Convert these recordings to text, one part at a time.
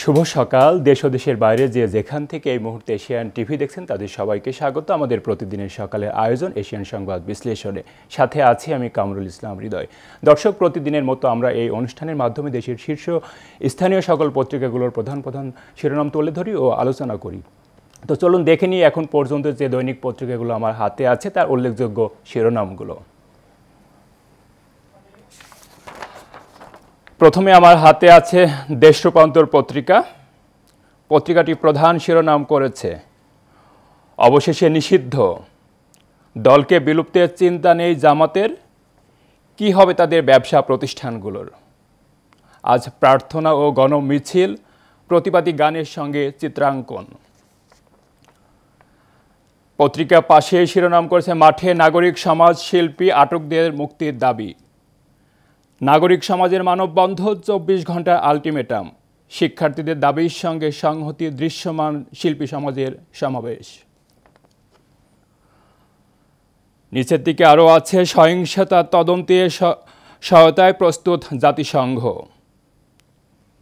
শুভ সকাল। দেশ ও দেশের বাইরে যে যেখান থেকে এই মুহূর্তে এশিয়ান টিভি দেখছেন তাদের সবাইকে স্বাগত আমাদের প্রতিদিনের সকালের আয়োজন এশিয়ান সংবাদ বিশ্লেষণে। সাথে আছি আমি কামরুল ইসলাম হৃদয়। দর্শক, প্রতিদিনের মতো আমরা এই অনুষ্ঠানের মাধ্যমে দেশের শীর্ষ স্থানীয় সকল পত্রিকাগুলোর প্রধান শিরোনাম তুলে ধরি ও আলোচনা করি। তো চলুন দেখে নিই এখন পর্যন্ত যে দৈনিক পত্রিকাগুলো আমার হাতে আছে তার উল্লেখযোগ্য শিরোনামগুলো। প্রথমে আমার হাতে আছে দেশ রূপান্তর পত্রিকা। পত্রিকাটি প্রধান শিরোনাম করেছে অবশেষে নিষিদ্ধ, দলকে বিলুপ্তের চিন্তা নেই জামাতের, কি হবে তাদের ব্যবসা প্রতিষ্ঠানগুলোর। আজ প্রার্থনা ও গণমিছিল, প্রতিবাদী গানের সঙ্গে চিত্রাঙ্কন। পত্রিকা পাশে শিরোনাম করেছে মাঠে নাগরিক সমাজ, শিল্পী আটকদের মুক্তির দাবি। নাগরিক সমাজের মানববন্ধন, 24 ঘন্টার আলটিমেটাম, শিক্ষার্থীদের দাবির সঙ্গে সংহতি, দৃশ্যমান শিল্পী সমাজের সমাবেশ। নিচের দিকে আরও আছে সহিংসতা তদন্তে সহায়তায় প্রস্তুত জাতিসংঘ।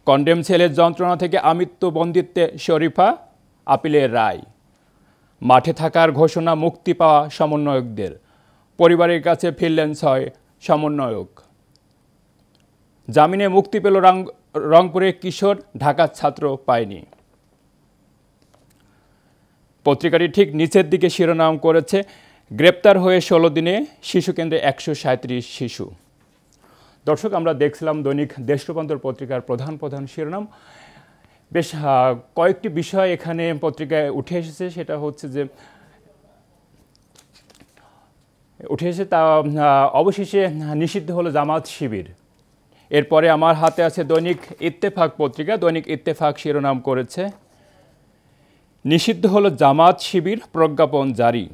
কন্ডেম ছেলের যন্ত্রণা থেকে আমৃত্যু বন্দিত্বে শরীফা, আপিলের রায়। মাঠে থাকার ঘোষণা, মুক্তি পাওয়া সমন্বয়কদের, পরিবারের কাছে ফিরলেন 6 সমন্বয়ক। জামিনে মুক্তি পেল রংপুরের কিশোর, ঢাকার ছাত্র পায়নি। পত্রিকাটি ঠিক নিচের দিকে শিরোনাম করেছে গ্রেপ্তার হয়ে 16 দিনে শিশুকেন্দ্রে 137 শিশু। দর্শক, আমরা দেখছিলাম দৈনিক দেশ রূপান্তর পত্রিকার প্রধান শিরোনাম। বেশ কয়েকটি বিষয় এখানে পত্রিকায় উঠে এসেছে। সেটা হচ্ছে যে তা অবশেষে নিষিদ্ধ হলো জামাত শিবির। এরপরে আমার হাতে আছে দৈনিক ইত্তেফাক পত্রিকা। দৈনিক ইত্তেফাক শিরোনাম করেছে নিষিদ্ধ হলো জামাত শিবির, প্রজ্ঞাপন জারি।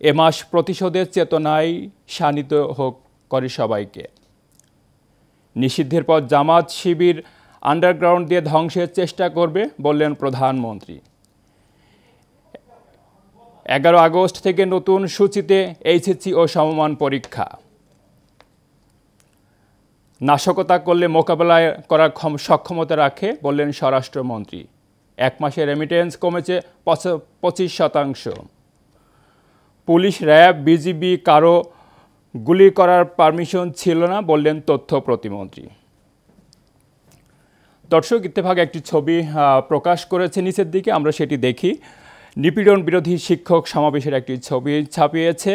এ মাস প্রতিশোধের চেতনায় শানিত হোক করে সবাইকে। নিষিদ্ধের পর জামাত শিবির আন্ডারগ্রাউন্ড দিয়ে ধ্বংসের চেষ্টা করবে বললেন প্রধানমন্ত্রী। 11 আগস্ট থেকে নতুন সূচিতে এইচএসসি ও সমমান পরীক্ষা। নাশকতা করলে মোকাবেলায় করার সক্ষমতা রাখে বললেন স্বরাষ্ট্রমন্ত্রী। 1 মাসে রেমিটেন্স কমেছে 25%। পুলিশ, র্যাব, বিজিবি কারো গুলি করার পারমিশন ছিল না বললেন তথ্য প্রতিমন্ত্রী। দর্শক, ইত্তেফাক একটি ছবি প্রকাশ করেছে নিচের দিকে, আমরা সেটি দেখি। নিপীড়ন বিরোধী শিক্ষক সমাবেশের একটি ছবি ছাপিয়েছে।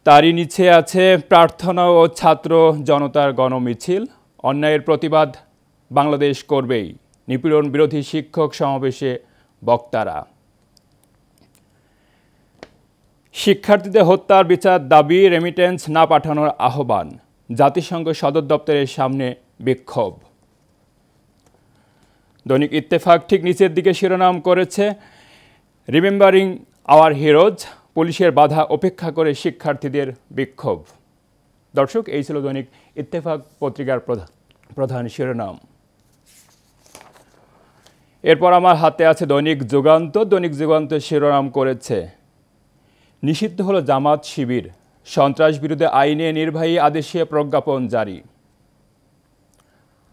তারই নিচে আছে প্রার্থনা ও ছাত্র জনতার গণমিছিল, অন্যায়ের প্রতিবাদ বাংলাদেশ করবেই, নিপীড়ন বিরোধী শিক্ষক সমাবেশে বক্তারা। শিক্ষার্থীদের হত্যার বিচার দাবি, রেমিটেন্স না পাঠানোর আহ্বান, জাতিসংঘ সদর দপ্তরের সামনে বিক্ষোভ। দৈনিক ইত্তেফাক ঠিক নিচের দিকে শিরোনাম করেছে রিমেম্বারিং আওয়ার হিরোজ, পুলিশের বাধা উপেক্ষা করে শিক্ষার্থীদের বিক্ষোভ। দর্শক, এই ছিল দৈনিক ইত্তেফাক পত্রিকার প্রধান শিরোনাম। এরপর আমার হাতে আছে দৈনিক যুগান্ত। দৈনিক যুগান্ত শিরোনাম করেছে নিষিদ্ধ হলো জামাত শিবির, সন্ত্রাস বিরোধী আইনে নির্বাহী আদেশে প্রজ্ঞাপন জারি।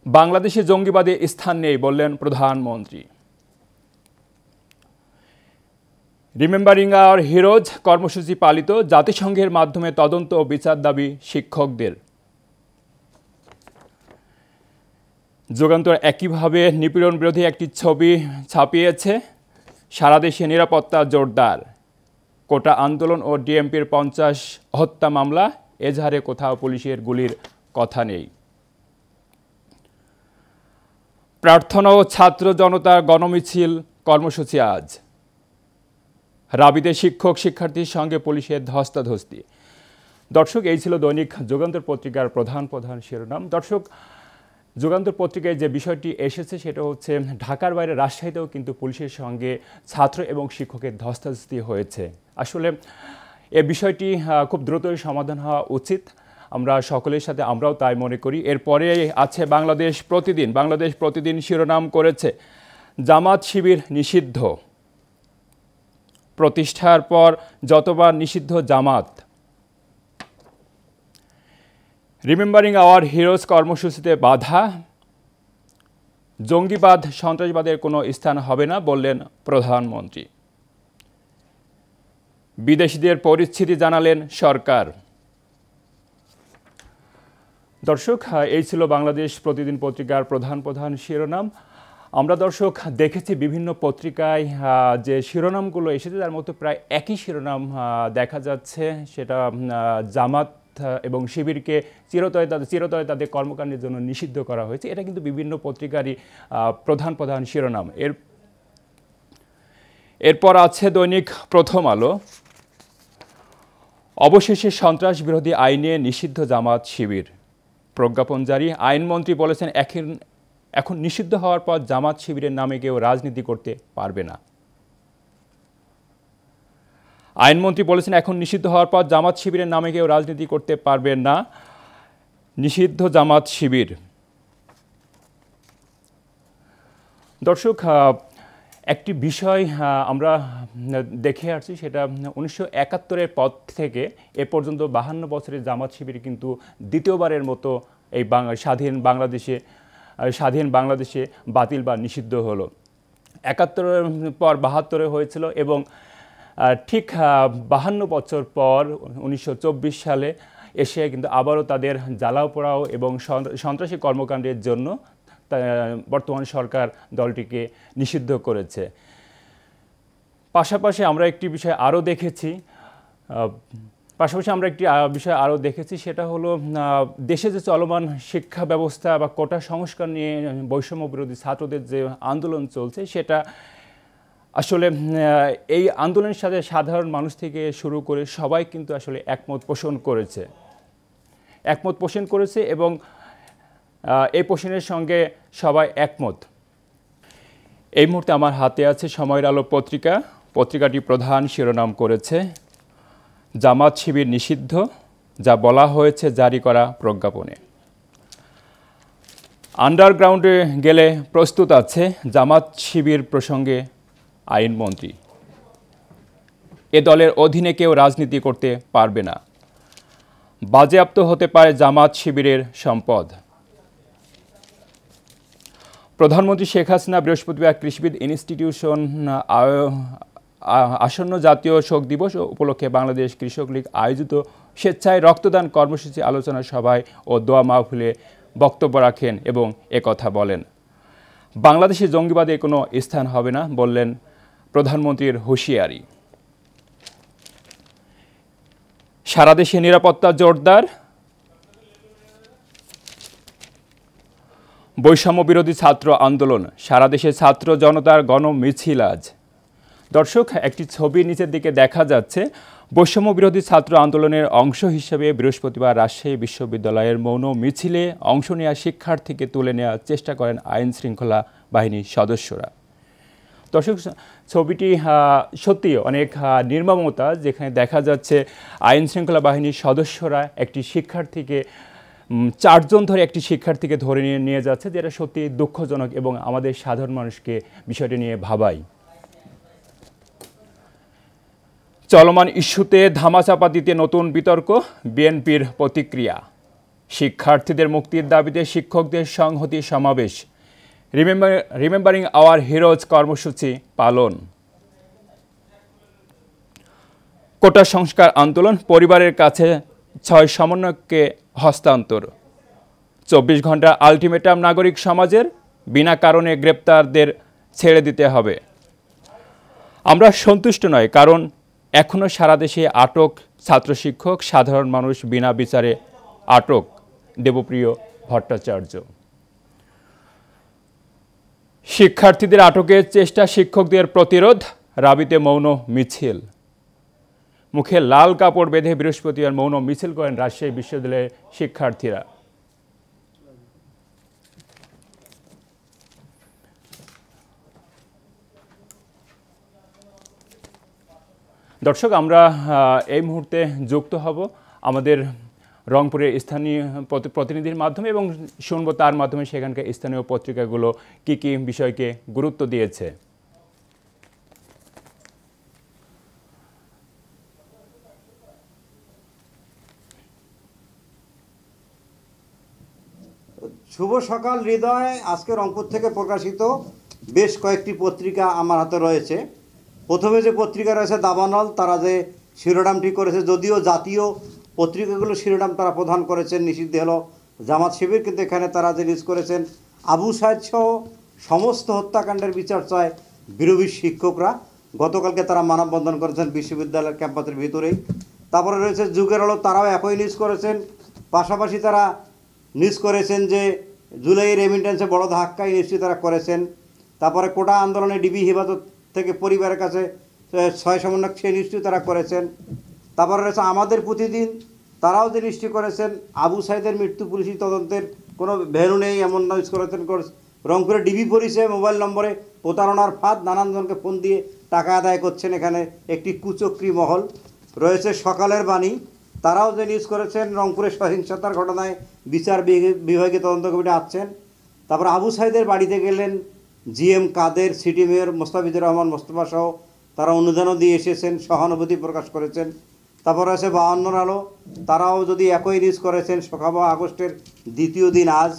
বাংলাদেশে জঙ্গিবাদে স্থান নেই বললেন প্রধানমন্ত্রী। রিমেম্বারিং আওয়ার হিরোজ কর্মসূচি পালিত, জাতিসংঘের মাধ্যমে তদন্ত ও বিচার দাবি শিক্ষকদের। যুগান্তর একইভাবে নিপীড়ন বিরোধী একটি ছবি ছাপিয়েছে। সারা দেশে নিরাপত্তা জোরদার, কোটা আন্দোলন ও ডিএমপির 50 হত্যা মামলা, এজাহারে কোথাও পুলিশের গুলির কথা নেই। প্রার্থনা ও ছাত্র জনতার গণমিছিল কর্মসূচি আজ। রাবিতে শিক্ষক শিক্ষার্থীর সঙ্গে পুলিশের ধস্তাধস্তি। দর্শক, এই ছিল দৈনিক যুগান্তর পত্রিকার প্রধান শিরোনাম। দর্শক, যুগান্তর পত্রিকায় যে বিষয়টি এসেছে সেটা হচ্ছে ঢাকার বাইরে রাজশাহীতেও কিন্তু পুলিশের সঙ্গে ছাত্র এবং শিক্ষকের ধস্তাধস্তি হয়েছে। আসলে এ বিষয়টি খুব দ্রুতই সমাধান হওয়া উচিত, আমরা সকলের সাথে আমরাও তাই মনে করি। এরপরে আছে বাংলাদেশ প্রতিদিন। বাংলাদেশ প্রতিদিন শিরোনাম করেছে জামাত শিবির নিষিদ্ধ, প্রতিষ্ঠার পর যতবার নিষিদ্ধ জামাত। রিমেম্বারিং আওয়ার হিরোজ কর্মসূচিতে বাধা, জঙ্গিবাদ সন্ত্রাসবাদের কোনো স্থান হবে না বললেন প্রধানমন্ত্রী। বিদেশিদের পরিস্থিতি জানালেন সরকার। দর্শক, এই ছিল বাংলাদেশ প্রতিদিন পত্রিকার প্রধান শিরোনাম। আমরা দর্শক দেখেছি বিভিন্ন পত্রিকায় যে শিরোনামগুলো এসেছে তার মধ্যে প্রায় একই শিরোনাম দেখা যাচ্ছে। সেটা জামাত এবং শিবিরকে চিরতরে তাদের কর্মকাণ্ডের জন্য নিষিদ্ধ করা হয়েছে। এটা কিন্তু বিভিন্ন পত্রিকারই প্রধান শিরোনাম। এরপর আছে দৈনিক প্রথম আলো। অবশেষে সন্ত্রাস বিরোধী আইনে নিষিদ্ধ জামাত শিবির, প্রজ্ঞাপন জারি। আইনমন্ত্রী বলেছেন এখন নিষিদ্ধ হওয়ার পর জামাত শিবিরের নামে কেউ রাজনীতি করতে পারবে না। আইনমন্ত্রী বলেছেন এখন নিষিদ্ধ হওয়ার পর জামাত শিবিরের নামে কেউ রাজনীতি করতে পারবে না। নিষিদ্ধ জামাত শিবির। দর্শক, একটি বিষয় আমরা দেখে আসছি, সেটা 1971-এর পর থেকে এ পর্যন্ত 52 বছরের জামাত শিবির কিন্তু দ্বিতীয়বারের মতো এই স্বাধীন বাংলাদেশে বাতিল বা নিষিদ্ধ হলো। 71-এর পর 72-এ হয়েছিল এবং ঠিক 52 বছর পর 1924 সালে এসে কিন্তু আবারও তাদের জ্বালাও পোড়াও এবং সন্ত্রাসী কর্মকাণ্ডের জন্য বর্তমান সরকার দলটিকে নিষিদ্ধ করেছে। পাশাপাশি আমরা একটি বিষয় আরও দেখেছি, সেটা হলো দেশে যে চলমান শিক্ষা ব্যবস্থা বা কোটা সংস্কার নিয়ে বৈষম্য বিরোধী ছাত্রদের যে আন্দোলন চলছে, সেটা আসলে এই আন্দোলনের সাথে সাধারণ মানুষ থেকে শুরু করে সবাই কিন্তু আসলে একমত পোষণ করেছে এবং এই পোষণের সঙ্গে সবাই একমত। এই মুহূর্তে আমার হাতে আছে সময়ের আলো পত্রিকাটি প্রধান শিরোনাম করেছে জামাত শিবির নিষিদ্ধ, যা বলা হয়েছে জারি করা প্রজ্ঞাপনে। আন্ডারগ্রাউন্ডে গেলে প্রস্তুত আছে জামাত শিবির প্রসঙ্গে আইনমন্ত্রী। এ দলের অধীনে কেউ রাজনীতি করতে পারবে না। বাজেয়াপ্ত হতে পারে জামাত শিবিরের সম্পদ। প্রধানমন্ত্রী শেখ হাসিনা বৃহস্পতিবার কৃষিবিদ ইনস্টিটিউশন আসন্ন জাতীয় শোক দিবস উপলক্ষে বাংলাদেশ কৃষক লীগ আয়োজিত স্বেচ্ছায় রক্তদান কর্মসূচি, আলোচনা সভায় ও দোয়া মাহফিলে বক্তব্য রাখেন এবং একথা বলেন। বাংলাদেশে জঙ্গিবাদের কোনো স্থান হবে না বললেন প্রধানমন্ত্রীর হুঁশিয়ারি। সারা দেশে নিরাপত্তা জোরদার। বৈষম্য বিরোধী ছাত্র আন্দোলন, সারা দেশে ছাত্র জনতার গণমিছিল আজ। দর্শক, একটি ছবির নিচের দিকে দেখা যাচ্ছে বৈষম্য বিরোধী ছাত্র আন্দোলনের অংশ হিসেবে বৃহস্পতিবার রাজশাহী বিশ্ববিদ্যালয়ের মৌন মিছিলে অংশ নেওয়া শিক্ষার্থীকে তুলে নেওয়ার চেষ্টা করেন আইন শৃঙ্খলা বাহিনীর সদস্যরা। দর্শক, ছবিটি সত্যি অনেক নির্মমতা, যেখানে দেখা যাচ্ছে আইন শৃঙ্খলা বাহিনীর সদস্যরা একটি শিক্ষার্থীকে 4 জন ধরে একটি শিক্ষার্থীকে ধরে নিয়ে যাচ্ছে, যেটা সত্যি দুঃখজনক এবং আমাদের সাধারণ মানুষকে বিষয়টি নিয়ে ভাবায়। চলমান ইস্যুতে ধামাচাপা দিতে নতুন বিতর্ক, বিএনপির প্রতিক্রিয়া। শিক্ষার্থীদের মুক্তির দাবিতে শিক্ষকদের সংহতি সমাবেশ। রিমেম্বারিং আওয়ার হিরোজ কর্মসূচি পালন। কোটা সংস্কার আন্দোলন, পরিবারের কাছে 6 সমন্বয়ককে হস্তান্তর। 24 ঘন্টা আলটিমেটাম নাগরিক সমাজের, বিনা কারণে গ্রেপ্তারদের ছেড়ে দিতে হবে। আমরা সন্তুষ্ট নয়, কারণ এখনও সারা দেশে আটক ছাত্র শিক্ষক, সাধারণ মানুষ বিনা বিচারে আটক। দেবপ্রিয় ভট্টাচার্য। শিক্ষার্থীদের আটকের চেষ্টা, শিক্ষকদের প্রতিরোধ, রাবিতে মৌন মিছিল। মুখে লাল কাপড় বেঁধে বৃহস্পতিবার মৌন মিছিল করেন রাজশাহী বিশ্ববিদ্যালয়ের শিক্ষার্থীরা। দর্শক, আমরা এই মুহূর্তে যুক্ত হব আমাদের রংপুরের স্থানীয় প্রতিনিধির মাধ্যমে এবং শুনব তার মাধ্যমে সেখানকার স্থানীয় পত্রিকাগুলো কি কি বিষয়কে গুরুত্ব দিয়েছে। শুভ সকাল হৃদয়। আজকে রংপুর থেকে প্রকাশিত বেশ কয়েকটি পত্রিকা আমার হাতে রয়েছে। প্রথমে যে পত্রিকা রয়েছে দাবানল, তারা যে শিরোনামটি করেছে, যদিও জাতীয় পত্রিকাগুলো শিরোনাম তারা প্রদান করেছেন নিষিদ্ধ হলো জামাত শিবির, কিন্তু এখানে তারা যে নিউজ করেছেন আবু সাইদ সহ সমস্ত হত্যাকাণ্ডের বিচার চায় বিরোধী শিক্ষকরা। গতকালকে তারা মানববন্ধন করেছেন বিশ্ববিদ্যালয়ের ক্যাম্পাসের ভিতরেই। তারপরে রয়েছে যুগের আলো, তারাও একই নিউজ করেছেন। পাশাপাশি তারা নিউজ করেছেন যে জুলাই রেমিটেন্সে বড় ধাক্কাই নিশ্চয়ই তারা করেছেন। তারপরে কোটা আন্দোলনে ডিবি হেফাজত থেকে পরিবারের কাছে 6 সমন্বয়ক সে নিশ্চয়ই তারা করেছেন। তারপরে রয়েছে আমাদের প্রতিদিন, তারাও যে নিশ্চয় করেছেন আবু সাইদের মৃত্যু পুলিশি তদন্তের কোনো ভ্যালু নেই এমন নিউজ করেছেন। রংপুরে ডিবি পরিচয়ে মোবাইল নম্বরে প্রতারণার ফাঁদ, নানানজনকে ফোন দিয়ে টাকা আদায় করছেন এখানে একটি কুচক্রী মহল। রয়েছে সকালের বাণী, তারাও যে নিউজ করেছেন রংপুরে সহিংসতার ঘটনায় বিচার বিভাগীয় তদন্ত কমিটি আসছেন। তারপর আবু সাইদের বাড়িতে গেলেন জিএম কাদের, সিটি মেয়র মোস্তাফিজুর রহমান মোস্তফা সহ, তারা অনুদানও দিয়ে এসেছেন, সহানুভূতি প্রকাশ করেছেন। তারপর আছে 52 আলো, তারাও যদি একই নিউজ করেছেন 15 আগস্টের দ্বিতীয় দিন আজ।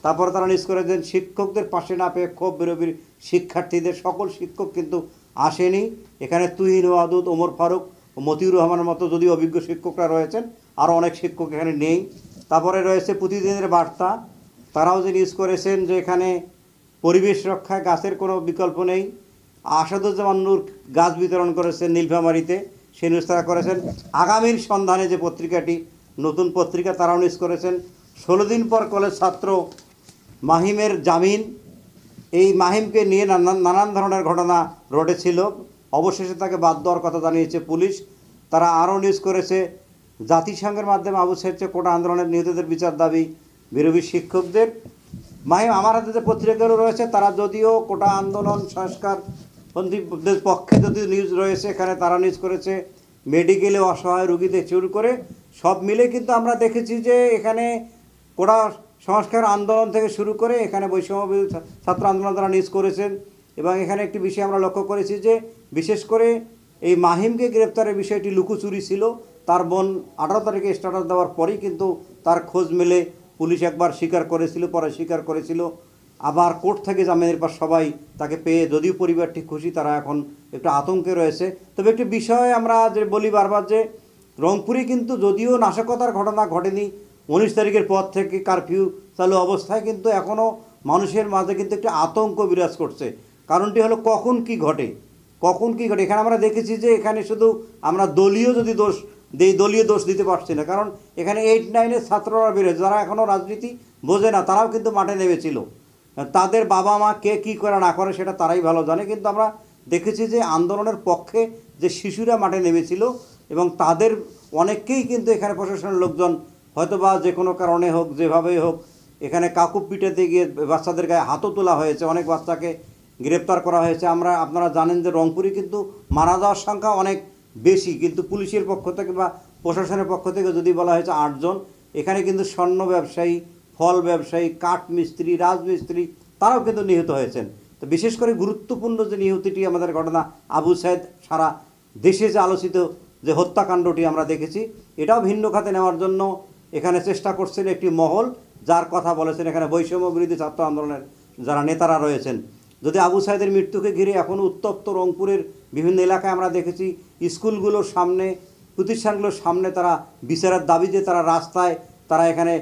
তারপর তারা নিউজ করেছেন শিক্ষকদের পাশে না পেয়ে ক্ষোভ বিরোধী শিক্ষার্থীদের, সকল শিক্ষক কিন্তু আসেনি। এখানে তুহিন ওয়াদুদ, ওমর ফারুক ও মতিউর রহমানের মতো যদি অভিজ্ঞ শিক্ষকরা রয়েছেন, আরও অনেক শিক্ষক এখানে নেই। তারপরে রয়েছে প্রতিদিনের বার্তা, তারাও যে নিউজ করেছেন যে এখানে পরিবেশ রক্ষায় গাছের কোনো বিকল্প নেই। আসাদুজ্জামান নূর গাছ বিতরণ করেছেন নীলফামারীতে, সে নিউজ তারা করেছেন। আগামীর সন্ধানে যে পত্রিকাটি নতুন পত্রিকা, তারাও নিউজ করেছেন 16 দিন পর কলেজ ছাত্র মাহিমের জামিন। এই মাহিমকে নিয়ে নানান ধরনের ঘটনা ঘটেছিল, অবশেষে তাকে বাদ দেওয়ার কথা জানিয়েছে পুলিশ। তারা আরও নিউজ করেছে জাতিসংঘের মাধ্যমে আবু সাইদ কোটা আন্দোলনের নিহতদের বিচার দাবি বিরোধী শিক্ষকদের। মাহিম আমার হাতে যে পত্রিকাগুলো রয়েছে, তারা যদিও কোটা আন্দোলন সংস্কারপন্থীদের পক্ষে যদিও নিউজ রয়েছে, এখানে তারা নিউজ করেছে মেডিকেলে অসহায় রুগীদের শুরু করে সব মিলে কিন্তু আমরা দেখেছি যে এখানে কোটা সংস্কার আন্দোলন থেকে শুরু করে এখানে বৈষম্য বিরোধী ছাত্র আন্দোলন তারা নিউজ করেছেন। এবং এখানে একটি বিষয় আমরা লক্ষ্য করেছি যে বিশেষ করে এই মাহিমকে গ্রেপ্তারের বিষয়টি লুকোচুরি ছিল। তার বোন 18 তারিখে স্ট্যাটাস দেওয়ার পরেই কিন্তু তার খোঁজ মেলে, পুলিশ একবার স্বীকার করেছিল, পরে স্বীকার করেছিল, আবার কোর্ট থেকে জামিনের পর সবাই তাকে পেয়ে, যদিও পরিবারটি খুশি, তারা এখন একটু আতঙ্কে রয়েছে। তবে একটি বিষয় আমরা যে বলি বারবার যে রংপুরে কিন্তু যদিও নাশকতার ঘটনা ঘটেনি, 19 তারিখের পর থেকে কারফিউ চালু অবস্থায়, কিন্তু এখনও মানুষের মাঝে কিন্তু একটি আতঙ্ক বিরাজ করছে। কারণটি হলো কখন কি ঘটে। এখানে আমরা দেখেছি যে এখানে শুধু আমরা দলীয় দোষ দিতে পারছি না, কারণ এখানে 8-9-এর ছাত্ররা বেরোয়, যারা এখনও রাজনীতি বোঝে না, তারাও কিন্তু মাঠে নেমেছিল। তাদের বাবা মা কে কী করে না করে সেটা তারাই ভালো জানে, কিন্তু আমরা দেখেছি যে আন্দোলনের পক্ষে যে শিশুরা মাঠে নেমেছিল এবং তাদের অনেককেই কিন্তু এখানে প্রশাসনের লোকজন হয়তোবা যে কোনো কারণে হোক, যেভাবেই হোক, এখানে কাকুব পিটাতে গিয়ে বাচ্চাদের গায়ে হাতও তোলা হয়েছে, অনেক বাচ্চাকে গ্রেপ্তার করা হয়েছে। আপনারা জানেন যে রংপুরে কিন্তু মারা যাওয়ার সংখ্যা অনেক বেশি, কিন্তু পুলিশের পক্ষ থেকে বা প্রশাসনের পক্ষ থেকে যদি বলা হয়েছে 8 জন। এখানে কিন্তু স্বর্ণ ব্যবসায়ী, ফল ব্যবসায়ী, কাঠ মিস্ত্রি, রাজমিস্ত্রি, তারাও কিন্তু নিহত হয়েছেন। তো বিশেষ করে গুরুত্বপূর্ণ যে নিহতটি আমাদের ঘটনা আবু সাইদ, সারা দেশে যে আলোচিত যে হত্যাকাণ্ডটি আমরা দেখেছি, এটাও ভিন্ন খাতে নেওয়ার জন্য এখানে চেষ্টা করছেন একটি মহল, যার কথা বলেছেন এখানে বৈষম্য বিরোধী ছাত্র আন্দোলনের যারা নেতারা রয়েছেন। যদি আবু সাইদের মৃত্যুকে ঘিরে এখনও উত্তপ্ত রংপুরের বিভিন্ন এলাকায় আমরা দেখেছি স্কুলগুলোর সামনে, প্রতিষ্ঠানগুলোর সামনে তারা বিচারের দাবিতে তারা রাস্তায় তারা এখানে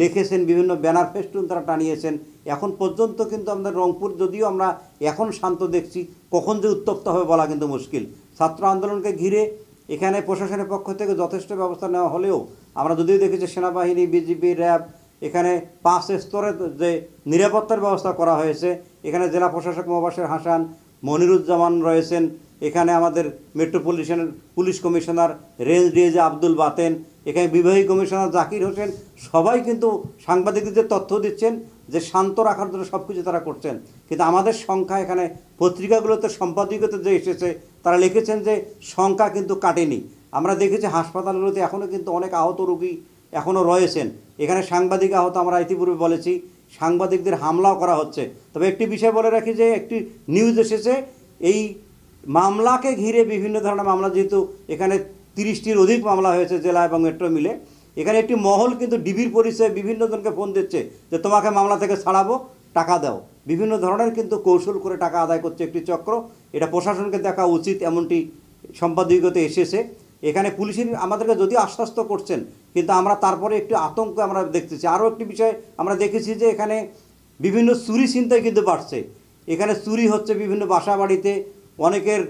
লিখেছেন, বিভিন্ন ব্যানার ফেস্টুন তারা টানিয়েছেন। এখন পর্যন্ত কিন্তু আমাদের রংপুর, যদিও আমরা এখন শান্ত দেখছি, কখন যে উত্তপ্ত হবে বলা কিন্তু মুশকিল। ছাত্র আন্দোলনকে ঘিরে এখানে প্রশাসনের পক্ষ থেকে যথেষ্ট ব্যবস্থা নেওয়া হলেও আমরা যদিও দেখেছি সেনাবাহিনী, বিজিবি, র্যাব, এখানে 5 স্তরে যে নিরাপত্তার ব্যবস্থা করা হয়েছে। এখানে জেলা প্রশাসক মোবাশের হাসান, মনিরুজ্জামান রয়েছেন, এখানে আমাদের মেট্রোপলিটনের police commissioner, range DIG Abdul Baten, এখানে বিভাগীয় কমিশনার জাকির হোসেন, সবাই কিন্তু সাংবাদিকদের তথ্য দিচ্ছেন যে শান্ত রাখার জন্য সব কিছু তারা করছেন। কিন্তু আমাদের সংখ্যা এখানে পত্রিকাগুলোতে সম্পাদকীয়তে যে এসেছে, তারা লিখেছেন যে সংখ্যা কিন্তু কাটেনি। আমরা দেখেছি হাসপাতালগুলোতে এখনও কিন্তু অনেক আহত রোগী এখনও রয়েছেন। এখানে সাংবাদিক আহত, আমরা ইতিপূর্বে বলেছি, সাংবাদিকদের হামলাও করা হচ্ছে। তবে একটি বিষয় বলে রাখি যে একটি নিউজ এসেছে এই মামলাকে ঘিরে, বিভিন্ন ধরনের মামলা, যেহেতু এখানে 30টির অধিক মামলা হয়েছে জেলা এবং মেট্রো মিলে, এখানে একটি মহল কিন্তু ডিবির পরিচয়ে বিভিন্ন জনকে ফোন দিচ্ছে যে তোমাকে মামলা থেকে ছাড়াবো, টাকা দাও। বিভিন্ন ধরনের কিন্তু কৌশল করে টাকা আদায় করছে একটি চক্র। এটা প্রশাসনকে দেখা উচিত, এমনটি সম্পাদকীয়তে এসেছে। এখানে পুলিশের আমাদেরকে যদিও আশ্বস্ত করছেন, কিন্তু আমরা তারপরে একটু আতঙ্ক আমরা দেখতেছি। আরও একটি বিষয় আমরা দেখেছি যে এখানে বিভিন্ন চুরি ছিনতাই কিন্তু বাড়ছে। এখানে চুরি হচ্ছে বিভিন্ন বাসা বাড়িতে, অনেকের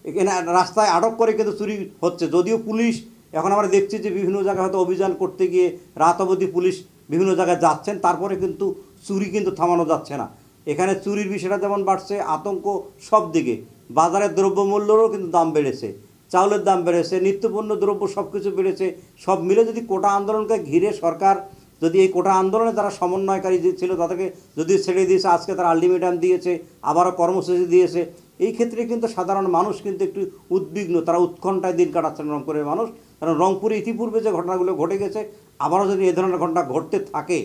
এখানে রাস্তায় আটক করে কিন্তু চুরি হচ্ছে। যদিও পুলিশ এখন আমরা দেখছি যে বিভিন্ন জায়গায় হয়তো অভিযান করতে গিয়ে রাত অবধি পুলিশ বিভিন্ন জায়গায় যাচ্ছেন, তারপরে কিন্তু চুরি কিন্তু থামানো যাচ্ছে না। এখানে চুরির বিষয়টা যেমন বাড়ছে, আতঙ্ক সব দিকে। বাজারের দ্রব্যমূল্যেরও কিন্তু দাম বেড়েছে, চাউলের দাম বেড়েছে, নিত্যপণ্য দ্রব্য সব কিছু বেড়েছে। সব মিলে যদি কোটা আন্দোলনকে ঘিরে সরকার যদি এই কোটা আন্দোলনে যারা সমন্বয়কারী ছিল তাদেরকে যদি ছেড়ে দিয়েছে, আজকে তারা আলটিমেটাম দিয়েছে, আবারও কর্মসূচি দিয়েছে, এই ক্ষেত্রে কিন্তু সাধারণ মানুষ কিন্তু একটু উদ্বিগ্ন, তারা উৎকণ্ঠায় দিন কাটাচ্ছেন রংপুরের মানুষ। কারণ রংপুরে ইতিপূর্বে যে ঘটনাগুলো ঘটে গেছে, আবারও যদি এ ধরনের ঘটনা ঘটতে থাকে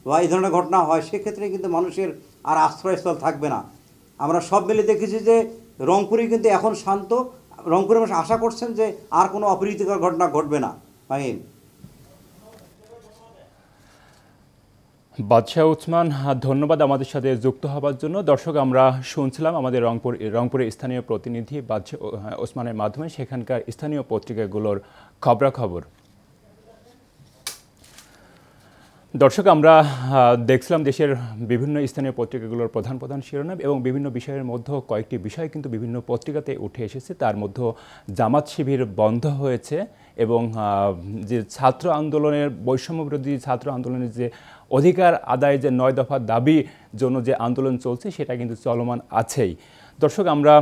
বা এই ধরনের ঘটনা হয়, সেক্ষেত্রে কিন্তু মানুষের আর আশ্রয়স্থল থাকবে না। আমরা সব মিলে দেখেছি যে রংপুরে কিন্তু এখন শান্ত। রংপুরের মানুষ আশা করছেন যে আর কোনো অপ্রীতিকর ঘটনা ঘটবে না। ফাহিম। বাদশাহ ওসমান, ধন্যবাদ আমাদের সাথে যুক্ত হবার জন্য। দর্শক, আমরা শুনছিলাম আমাদের রংপুরের স্থানীয় প্রতিনিধি বাদশাহ ওসমানের মাধ্যমে সেখানকার স্থানীয় পত্রিকাগুলোর খবরাখবর। দর্শক, আমরা দেখছিলাম দেশের বিভিন্ন স্থানীয় পত্রিকাগুলোর প্রধান প্রধান শিরোনাম এবং বিভিন্ন বিষয়ের মধ্যে কয়েকটি বিষয় কিন্তু বিভিন্ন পত্রিকাতে উঠে এসেছে। তার মধ্যে জামাত শিবির বন্ধ হয়েছে এবং যে ছাত্র আন্দোলনের, বৈষম্যবিরোধী ছাত্র আন্দোলনের যে অধিকার আদায়, যে 9 দফা দাবির জন্য যে আন্দোলন চলছে, সেটা কিন্তু চলমান আছেই। দর্শক, আমরা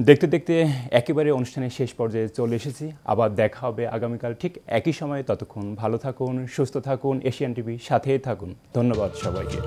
দেখতে দেখতে একেবারে অনুষ্ঠানের শেষ পর্যায়ে চলে এসেছি। আবার দেখা হবে আগামীকাল ঠিক একই সময়ে। ততক্ষণ ভালো থাকুন, সুস্থ থাকুন, এশিয়ান টিভি সাথেই থাকুন। ধন্যবাদ সবাইকে।